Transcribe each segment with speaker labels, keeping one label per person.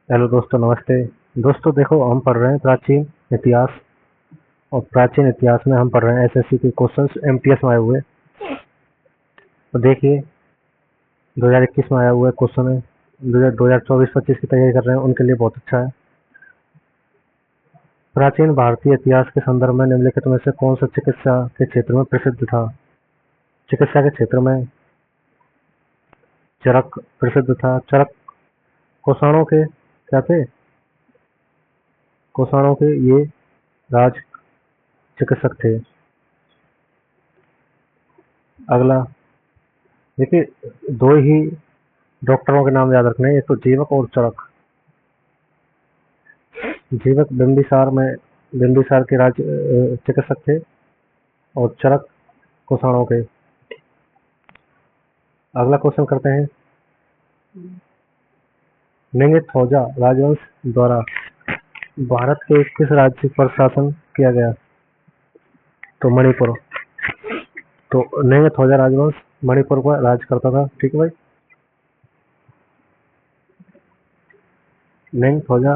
Speaker 1: Hello दोस्तों, नमस्ते। दोस्तों देखो, हम पढ़ रहे हैं प्राचीन इतिहास। और प्राचीन इतिहास में हम पढ़ रहे हैं एसएससी के क्वेश्चंस एमटीएस में आए हुए। तो देखिए, 2021 में आया हुआ है क्वेश्चन है। 2024-25 की तैयारी कर रहे हैं उनके लिए बहुत अच्छा है। प्राचीन भारतीय इतिहास के संदर्भ में निम्नलिखित में से कौन सा चिकित्सा के क्षेत्र में प्रसिद्ध था? चिकित्सा के क्षेत्र में चरक प्रसिद्ध था। चरक कुषाणों के क्या थे? कुषाणों के ये राज चिकित्सक थे। अगला देखिए, दो ही डॉक्टरों के नाम याद रखने हैं, एक तो जीवक और चरक। जीवक बिंबिसार के राज चिकित्सक थे और चरक कुषाणों के। अगला क्वेश्चन करते हैं, निंगथौजा राजवंश द्वारा भारत के किस राज्य पर शासन किया गया? तो मणिपुर। तो निंगथौजा राजवंश मणिपुर पर राज करता था। ठीक है भाई, निंगथौजा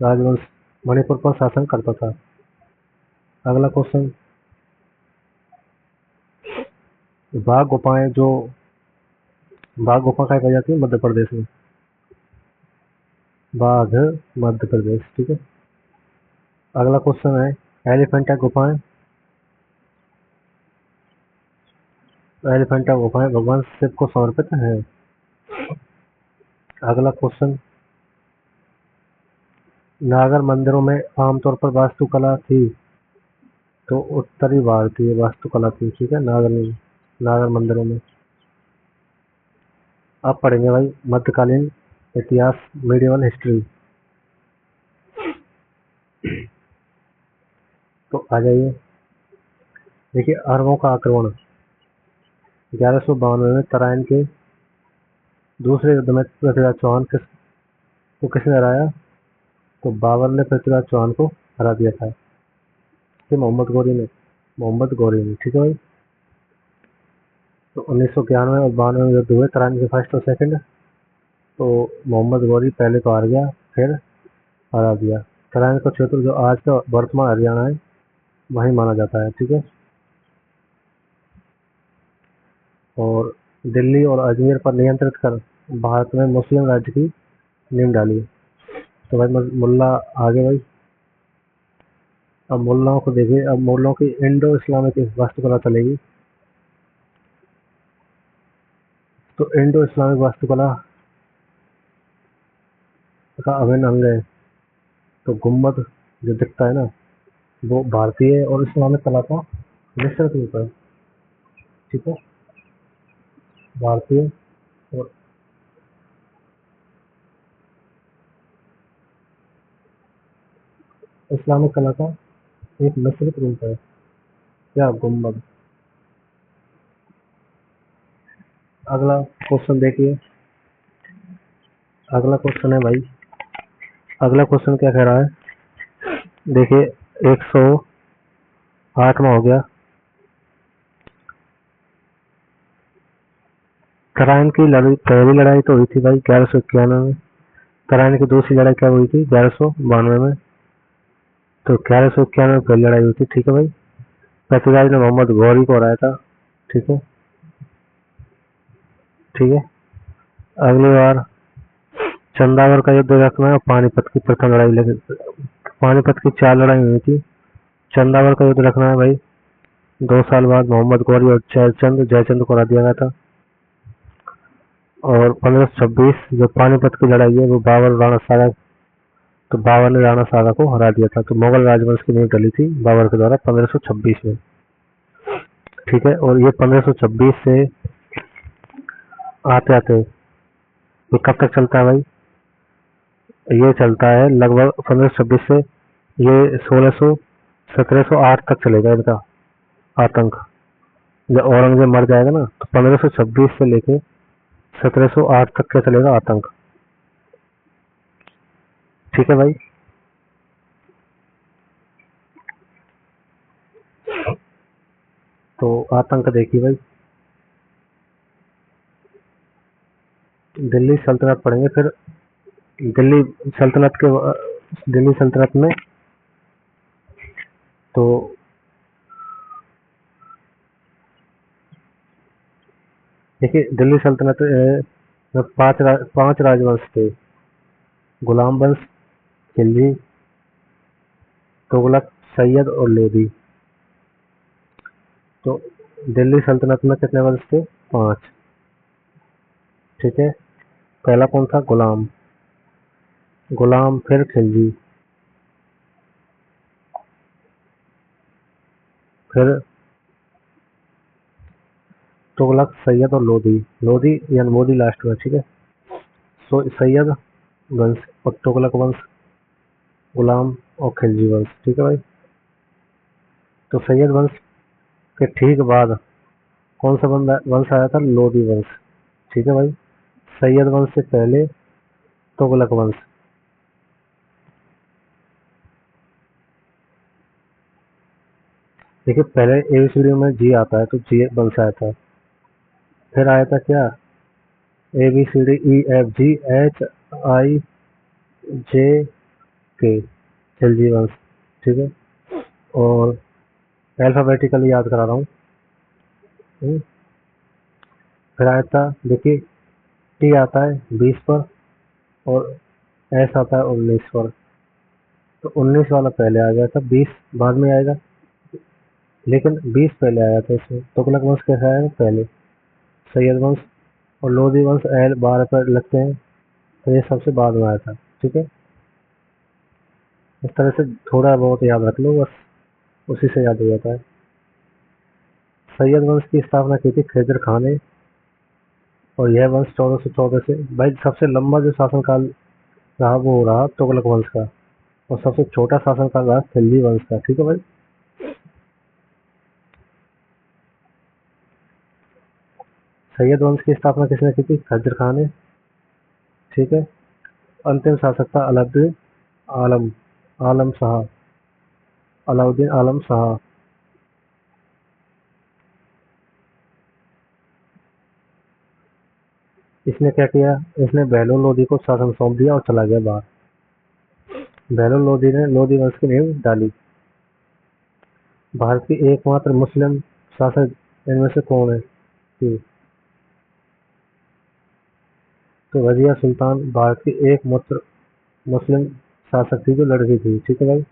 Speaker 1: राजवंश मणिपुर पर शासन करता था। अगला क्वेश्चन, बाघ गुफाएं पाई जाती है मध्य प्रदेश में। बाघ मध्य प्रदेश। ठीक है। अगला क्वेश्चन है, एलिफेंटा गुफाएं भगवान शिव को समर्पित है। अगला क्वेश्चन, नागर मंदिरों में आमतौर पर वास्तुकला थी। तो उत्तरी भारतीय वास्तुकला थी। ठीक है, नागर मंदिरों में। अब पढ़ेंगे भाई मध्यकालीन इतिहास, मीडिवल हिस्ट्री। तो आ जाइए, देखिए, अरबों का आक्रमण 1192 में तराइन के दूसरे युद्ध में पृथ्वीराज चौहान को किसने हराया? तो बाबर ने पृथ्वीराज चौहान को हरा दिया था। कि मोहम्मद गौरी ने। ठीक है भाई। तो 1991 और 92 में युद्ध हुए तराइन के फर्स्ट और सेकंड। तो मोहम्मद गौरी पहले तो हार गया, फिर हरा दिया। तराइन का क्षेत्र जो आज का वर्तमान हरियाणा है वही माना जाता है। ठीक है। और दिल्ली और अजमेर पर नियंत्रित कर भारत में मुस्लिम राज्य की नींव डाली। तो भाई मुल्ला आगे भाई। अब मुल्लाओं को देखिए, अब मुल्लाओं की इंडो इस्लामिक वास्तुकला चलेगी। तो इंडो इस्लामिक वास्तुकला का अभिन्न अंग है। तो गुम्बद जो दिखता है ना, वो भारतीय और इस्लामिक कला का मिश्रित रूप है। ठीक है, भारतीय और इस्लामिक कला का एक मिश्रित रूप है क्या गुम्बद। अगला क्वेश्चन देखिए, अगला क्वेश्चन है भाई, अगला क्वेश्चन क्या कह रहा है? देखिए, 108वां हो गया। तराइन की पहली लड़ाई तो हुई थी भाई 1191 में। तराइन की दूसरी लड़ाई क्या हुई थी? 1192 में। तो 1191 में पहली लड़ाई हुई थी। ठीक है भाई, पृथ्वीराज ने मोहम्मद गौरी को हराया था। ठीक है, ठीक है। अगली बार चंदावर का युद्ध रखना है, पानीपत की प्रथम लड़ाई लगी। पानीपत की 4 लड़ाई हुई थी। चंदावर का युद्ध रखना है भाई। 2 साल बाद मोहम्मद गौरी और जयचंद को हरा दिया गया था। और 1526 जो पानीपत की लड़ाई है वो बाबर ने राणा सागा को हरा दिया था। तो मुगल राजवंश की नींव डली थी बाबर के द्वारा 1526 में। ठीक है, और ये 1526 से आते आते ये कब तक चलता है भाई? ये चलता है लगभग 1526 से ये 1708 तक चलेगा इनका आतंक। जब औरंगजेब मर जाएगा ना, तो 1526 से लेके 1708 तक का चलेगा आतंक। ठीक है भाई। तो आतंक देखिए भाई, दिल्ली सल्तनत पढ़ेंगे, फिर दिल्ली दिल्ली सल्तनत में तो देखिए, दिल्ली सल्तनत में पांच राजवंश थे: गुलाम वंश, खिलजी, तुगलक, सैयद और लोधी। तो दिल्ली सल्तनत में कितने वंश थे? 5। ठीक है। पहला कौन था? गुलाम। फिर खिलजी, फिर तुगलक, सैयद और लोधी। लोधी यानी मोदी लास्ट में। ठीक है। सैयद वंश और तुगलक वंश, गुलाम और खिलजी वंश। ठीक है भाई। तो सैयद वंश के ठीक बाद कौन सा वंश आया था? लोधी वंश। ठीक है भाई। सैयद वंश से पहले तुगलक वंश। देखिए, पहले एबीसीडी में जी आता है तो जी वंश आया था। फिर आया था क्या? ABCDEFGHI JK, खिलजी वंश। ठीक है। और अल्फाबेटिकली याद करा रहा हूँ। हम्म, फिर आया था, देखिए, टी आता है 20 पर और एस आता है 19 पर। तो 19 वाला पहले आ गया था, 20 बाद में आएगा। लेकिन 20 पहले आया था। इसमें तुगलक वंश कैसे आएगा? पहले। सैयद वंश और लोधी वंश एल 12 पर लगते हैं, तो ये सबसे बाद में आया था। ठीक है। इस तरह से थोड़ा बहुत याद रख लो बस, उसी से याद हो जाता है। सैयद वंश की स्थापना की थी खिज़र खान ने, और यह वंश 1414 से, भाई सबसे लंबा जो शासनकाल रहा वो रहा तुगलक वंश का, और सबसे छोटा शासनकाल रहा खिलजी वंश का। ठीक है भाई। सैयद वंश की स्थापना किसने की थी? खिज़र खान ने। ठीक है। अंतिम शासक था अलाउद्दीन आलम आलम शाह अलाउद्दीन आलम शाह। इसने क्या किया? इसने बहलोल लोधी को शासन सौंप दिया और चला गया बाहर। बहलोल लोधी ने लोधी वंश की नींव डाली। भारत की एकमात्र मुस्लिम शासक इनमें से कौन है? थी? तो रजिया सुल्तान भारत की एकमात्र मुस्लिम शासक थी जो लड़की थी। ठीक है भाई।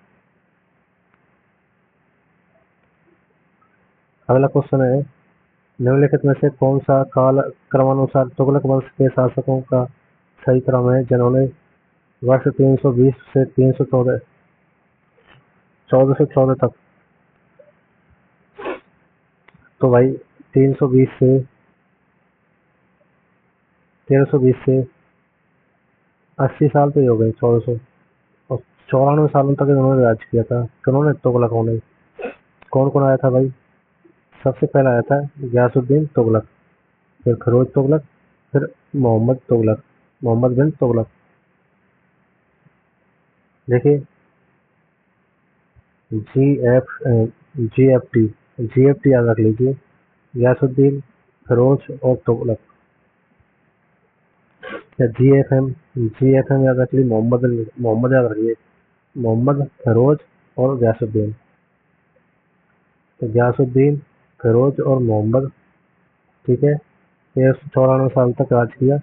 Speaker 1: अगला क्वेश्चन है, निम्नलिखित में से कौन सा काल क्रमानुसार तुगलक वंश के शासकों का सही क्रम है जिन्होंने वर्ष 320 से 314 1414 तक? तो भाई 320 से 1320 से 80 साल तो ही हो गए, 1400। और 94 सालों तक इन्होंने राज किया था। किन्होंने? तुगलकों ने। कौन कौन आया था भाई? सबसे पहला आया था गयासुद्दीन तुगलक, फिर फिरोज तुगलक, फिर मोहम्मद बिन तुगलक। देखिए, GFT GFT याद रख लीजिए: गयासुद्दीन, फिरोज और तुगलक। या GFM याद रख लीजिए: मोहम्मद याद रखिए, मोहम्मद, फिरोज और गयासुद्दीन। तो गयासुद्दीन, फिरोज और मोहम्मद। ठीक है। 1394 साल तक राज किया।